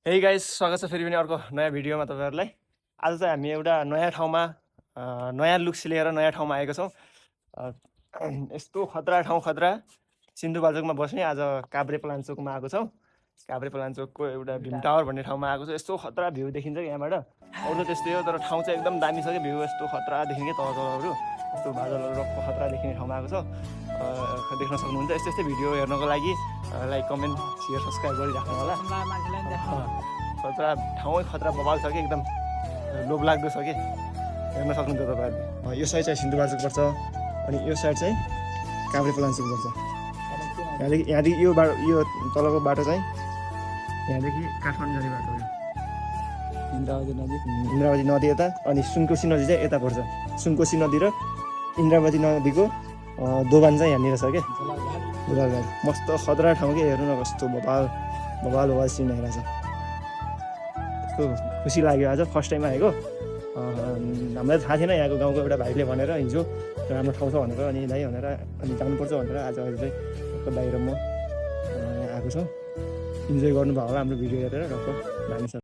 Hey guys, स्वागत छ फेरि पनि अर्को नयाँ भिडियोमा तपाईहरुलाई। आज चाहिँ हामी एउटा नयाँ ठाउँमा नयाँ लुक्स लिएर नयाँ ठाउँमा आएको छौँ। यस्तो खतरा ठाउँ, खतरा सिन्धुपाल्चोकमा बस्ने। आज काभ्रेपलाञ्चोकमा आएको छौँ। काभ्रेपलाञ्चोकको एउटा भीम टावर भन्ने ठाउँमा आएको छु। यस्तो खतरा भ्यू देखिन्छ कि यहाँबाट। अरू त त्यस्तै हो, तर ठाउँ चाहिँ एकदम दामी छ कि भ्यू यस्तो खतरा देखिने के तलहरू यस्तो बादलहरू रक्क खतरा देखिने ठाउँमा आएको छ। देख्न सक्नुहुन्छ। यस्तै यस्तै भिडियो हेर्नको लागि लाइक, कमेन्ट, सेयर, सब्सक्राइब गरिराख्नु होला। खतरा ठाउँ खतरा बवाल छ कि एकदम लोभलाग्दो छ कि हेर्न सक्नुहुन्छ तपाईँहरूले। यो साइड चाहिँ सिन्धुपाल्चोक पर्छ अनि यो साइड चाहिँ काभ्रेपलाञ्चोक पर्छ। यहाँदेखि यो तलको बाटो चाहिँ यहाँदेखि काठमाडौँ जाने बाटो हो। इन्द्रावती नदी यता अनि सुनकोशी नदी चाहिँ यता पर्छ। सुनकोशी नदी र इन्द्रावती नदीको दोभान चाहिँ यहाँनिर छ क्या। दुलालघाट मस्त खतरा ठाउँ कि हेर्नु न कस्तो बवाल सिन आइरहेछ। यस्तो खुसी लाग्यो। आज फर्स्ट टाइम आएको। हामीलाई थाहा थिएन, यहाँको गाउँको एउटा भाइले भनेर हिजो राम्रो ठाउँ छ भनेर अनि दाइ भनेर अनि जानुपर्छ भनेर आज अहिले चाहिँ दाइ र म यहाँ आएको छौँ। इन्जोय गर्नुभयो होला हाम्रो भिडियो हेरेर। दामी छ।